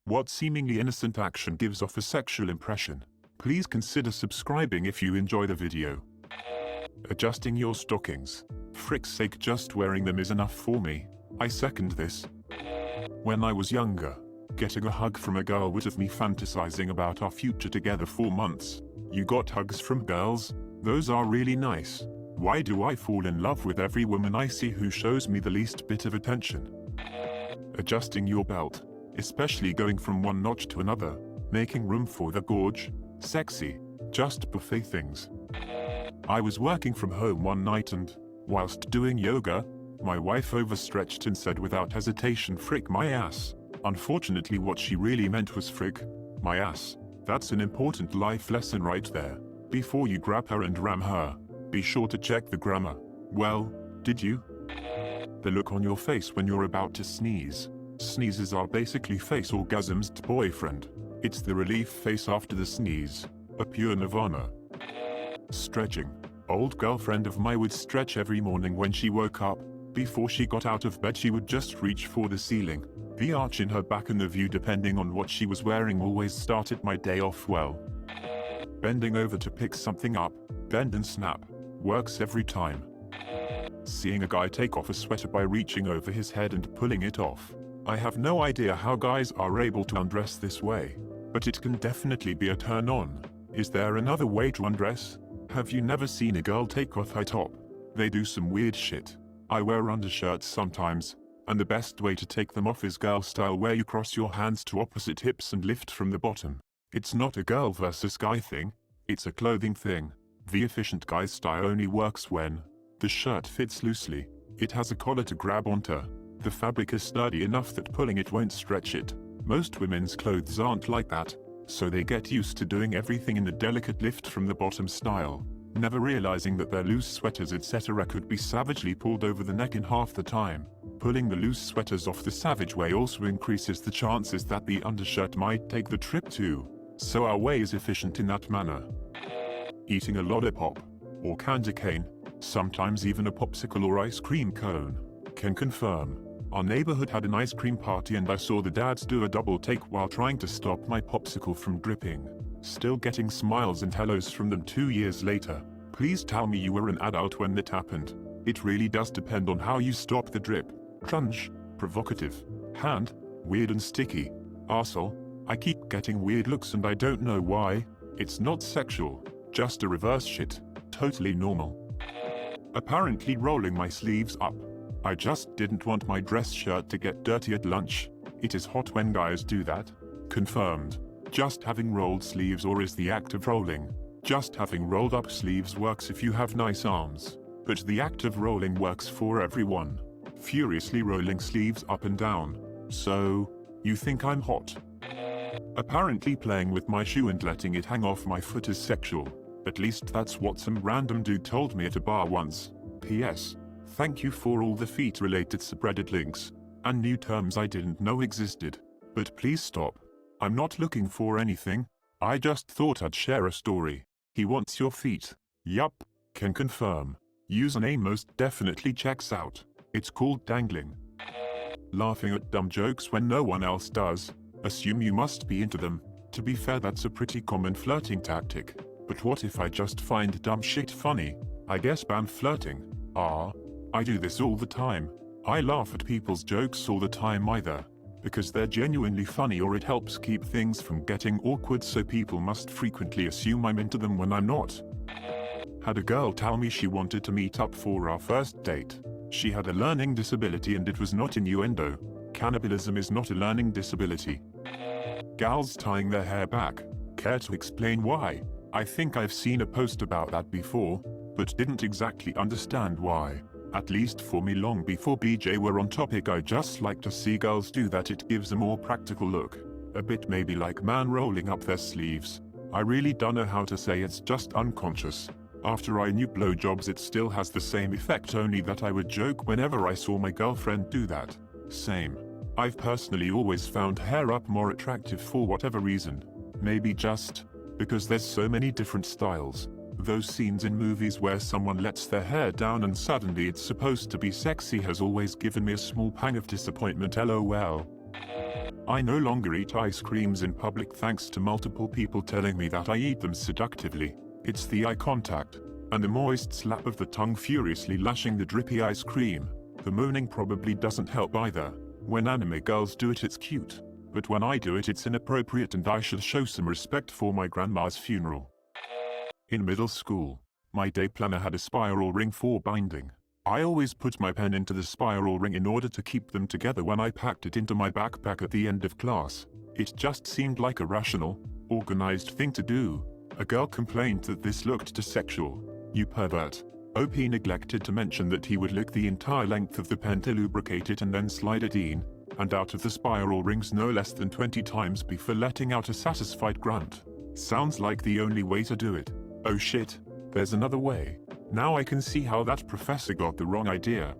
What seemingly innocent action gives off a sexual impression? Please consider subscribing if you enjoy the video. Adjusting your stockings. Frick's sake, just wearing them is enough for me. I second this. When I was younger, getting a hug from a girl would have me fantasizing about our future together for months. You got hugs from girls? Those are really nice. Why do I fall in love with every woman I see who shows me the least bit of attention? Adjusting your belt, especially going from one notch to another, making room for the gorge, sexy, just buffet things. I was working from home one night and, whilst doing yoga, my wife overstretched and said without hesitation, "Frick my ass." Unfortunately, what she really meant was "Frick my ass." That's an important life lesson right there. Before you grab her and ram her, be sure to check the grammar. Well, did you? The look on your face when you're about to sneeze. Sneezes are basically face orgasm's boyfriend. It's the relief face after the sneeze. A pure nirvana. Stretching. Old girlfriend of mine would stretch every morning when she woke up. Before she got out of bed, she would just reach for the ceiling. The arch in her back and the view depending on what she was wearing always started my day off well. Bending over to pick something up, bend and snap. Works every time. Seeing a guy take off a sweater by reaching over his head and pulling it off. I have no idea how guys are able to undress this way, but it can definitely be a turn on. Is there another way to undress? Have you never seen a girl take off her top? They do some weird shit. I wear undershirts sometimes, and the best way to take them off is girl style, where you cross your hands to opposite hips and lift from the bottom. It's not a girl versus guy thing, it's a clothing thing. The efficient guy style only works when the shirt fits loosely, it has a collar to grab onto, the fabric is sturdy enough that pulling it won't stretch it. Most women's clothes aren't like that, so they get used to doing everything in the delicate lift from the bottom style, never realizing that their loose sweaters etc. could be savagely pulled over the neck in half the time. Pulling the loose sweaters off the savage way also increases the chances that the undershirt might take the trip too, so our way is efficient in that manner. Eating a lollipop, or candy cane, sometimes even a popsicle or ice cream cone. Can confirm. Our neighborhood had an ice cream party and I saw the dads do a double take while trying to stop my popsicle from dripping. Still getting smiles and hellos from them 2 years later. Please tell me you were an adult when that happened. It really does depend on how you stop the drip. Crunch, provocative, hand, weird and sticky. Arsehole, I keep getting weird looks and I don't know why. It's not sexual, just a reverse shit. Totally normal. Apparently rolling my sleeves up. I just didn't want my dress shirt to get dirty at lunch. It is hot when guys do that. Confirmed. Just having rolled sleeves, or is the act of rolling? Just having rolled up sleeves works if you have nice arms, but the act of rolling works for everyone. Furiously rolling sleeves up and down. So, you think I'm hot? Apparently playing with my shoe and letting it hang off my foot is sexual. At least that's what some random dude told me at a bar once. P.S. Thank you for all the feet-related subreddit links, and new terms I didn't know existed. But please stop. I'm not looking for anything. I just thought I'd share a story. He wants your feet. Yup. Can confirm. Username most definitely checks out. It's called dangling. Laughing at dumb jokes when no one else does. Assume you must be into them. To be fair, that's a pretty common flirting tactic. But what if I just find dumb shit funny? I guess I'm flirting. I do this all the time. I laugh at people's jokes all the time either, because they're genuinely funny or it helps keep things from getting awkward, so people must frequently assume I'm into them when I'm not. Had a girl tell me she wanted to meet up for our first date. She had a learning disability and it was not innuendo. Cannibalism is not a learning disability. Gals tying their hair back. Care to explain why? I think I've seen a post about that before, but didn't exactly understand why. At least for me, long before BJ were on topic, I just like to see girls do that. It gives a more practical look. A bit maybe like man rolling up their sleeves. I really don't know how to say, it's just unconscious. After I knew blowjobs it still has the same effect, only that I would joke whenever I saw my girlfriend do that. Same. I've personally always found hair up more attractive for whatever reason. Maybe just because there's so many different styles. Those scenes in movies where someone lets their hair down and suddenly it's supposed to be sexy has always given me a small pang of disappointment, lol. I no longer eat ice creams in public thanks to multiple people telling me that I eat them seductively. It's the eye contact, and the moist slap of the tongue furiously lashing the drippy ice cream. The moaning probably doesn't help either. When anime girls do it, it's cute. But when I do it, it's inappropriate, and I shall show some respect for my grandma's funeral. In middle school, my day planner had a spiral ring for binding. I always put my pen into the spiral ring in order to keep them together when I packed it into my backpack at the end of class. It just seemed like a rational, organized thing to do. A girl complained that this looked too sexual. You pervert. OP neglected to mention that he would lick the entire length of the pen to lubricate it and then slide it in and out of the spiral rings no less than 20 times before letting out a satisfied grunt. Sounds like the only way to do it. Oh shit, there's another way. Now I can see how that professor got the wrong idea.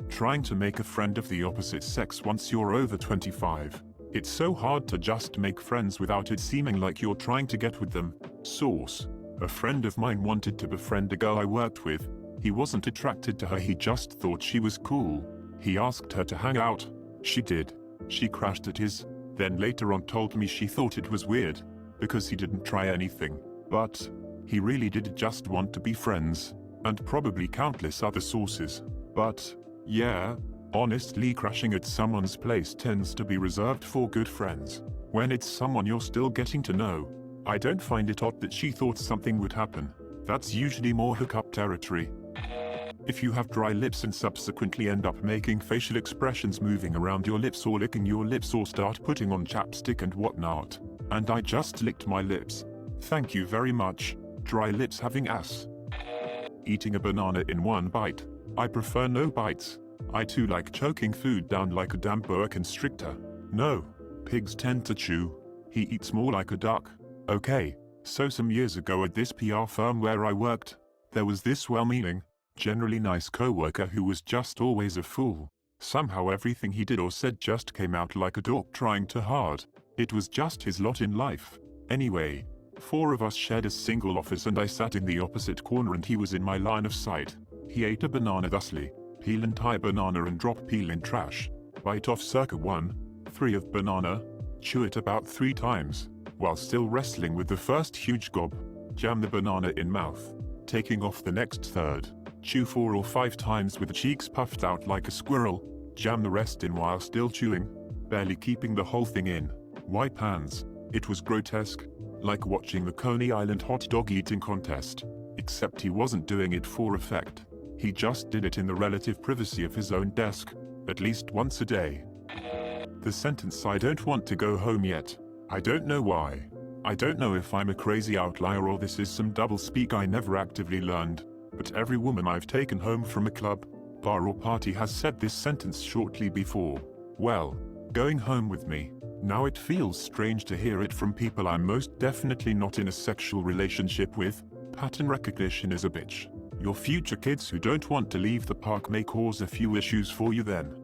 Trying to make a friend of the opposite sex once you're over 25. It's so hard to just make friends without it seeming like you're trying to get with them. Source. A friend of mine wanted to befriend a girl I worked with. He wasn't attracted to her, he just thought she was cool. He asked her to hang out. She did. She crashed at his, then later on told me she thought it was weird, because he didn't try anything. But he really did just want to be friends, and probably countless other sources. But yeah, honestly, crashing at someone's place tends to be reserved for good friends. When it's someone you're still getting to know, I don't find it odd that she thought something would happen. That's usually more hookup territory. If you have dry lips and subsequently end up making facial expressions moving around your lips or licking your lips or start putting on chapstick and whatnot, and I just licked my lips. Thank you very much. Dry lips having ass. Eating a banana in one bite. I prefer no bites. I too like choking food down like a damn boa constrictor. No, pigs tend to chew. He eats more like a duck. Okay, so some years ago at this PR firm where I worked, there was this well-meaning, generally nice coworker who was just always a fool. Somehow everything he did or said just came out like a dork trying too hard. It was just his lot in life. Anyway, 4 of us shared a single office and I sat in the opposite corner and he was in my line of sight. He ate a banana thusly, peel entire banana and drop peel in trash, bite off circa 1/3 of banana, chew it about 3 times, while still wrestling with the first huge gob, jam the banana in mouth, taking off the next third, chew 4 or 5 times with the cheeks puffed out like a squirrel, jam the rest in while still chewing, barely keeping the whole thing in, wipe hands. It was grotesque, like watching the Coney Island hot dog eating contest, except he wasn't doing it for effect. He just did it in the relative privacy of his own desk, at least once a day. The sentence "I don't want to go home yet." I don't know why. I don't know if I'm a crazy outlier or this is some doublespeak I never actively learned, but every woman I've taken home from a club, bar or party has said this sentence shortly before. Well, going home with me. Now it feels strange to hear it from people I'm most definitely not in a sexual relationship with. Pattern recognition is a bitch. Your future kids who don't want to leave the park may cause a few issues for you then.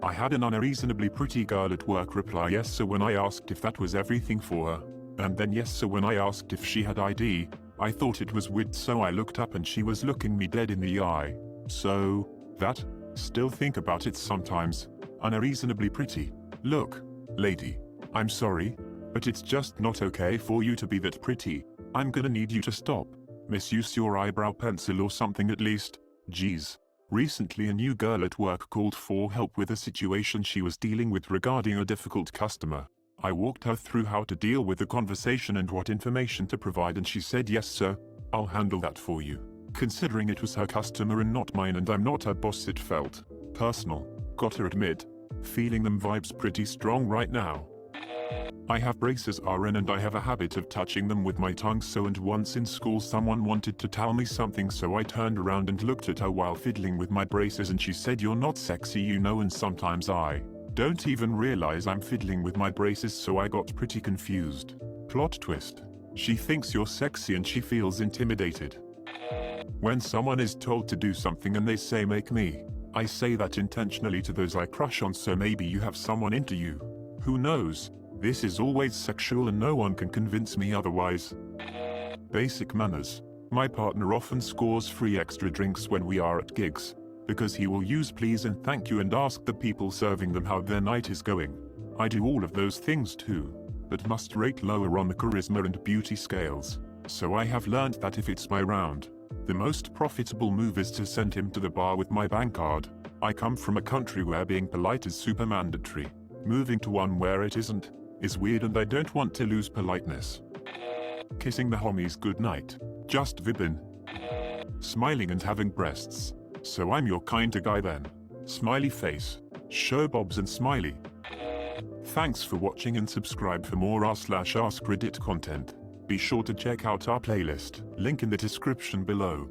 I had an unreasonably pretty girl at work reply yes sir when I asked if that was everything for her, and then yes sir when I asked if she had ID. I thought it was weird so I looked up and she was looking me dead in the eye. So, that? Still think about it sometimes. Unreasonably pretty. Look, lady, I'm sorry, but it's just not okay for you to be that pretty. I'm gonna need you to stop. Misuse your eyebrow pencil or something at least. Geez. Recently a new girl at work called for help with a situation she was dealing with regarding a difficult customer. I walked her through how to deal with the conversation and what information to provide and she said yes sir, I'll handle that for you. Considering it was her customer and not mine and I'm not her boss it felt personal, gotta admit. Feeling them vibes pretty strong right now. I have braces RN and I have a habit of touching them with my tongue so and once in school someone wanted to tell me something so I turned around and looked at her while fiddling with my braces and she said you're not sexy you know and sometimes I don't even realize I'm fiddling with my braces so I got pretty confused. Plot twist. She thinks you're sexy and she feels intimidated. When someone is told to do something and they say make me, I say that intentionally to those I crush on so maybe you have someone into you. Who knows? This is always sexual and no one can convince me otherwise. Basic manners. My partner often scores free extra drinks when we are at gigs, because he will use please and thank you and ask the people serving them how their night is going. I do all of those things too, but must rate lower on the charisma and beauty scales. So I have learned that if it's my round, the most profitable move is to send him to the bar with my bank card. I come from a country where being polite is super mandatory. Moving to one where it isn't is weird, and I don't want to lose politeness. Kissing the homies goodnight. Justiven. Smiling and having breasts. So I'm your kind of guy then. Smiley face. Show bobs and smiley. Thanks for watching and subscribe for more r/AskReddit content. Be sure to check out our playlist, link in the description below.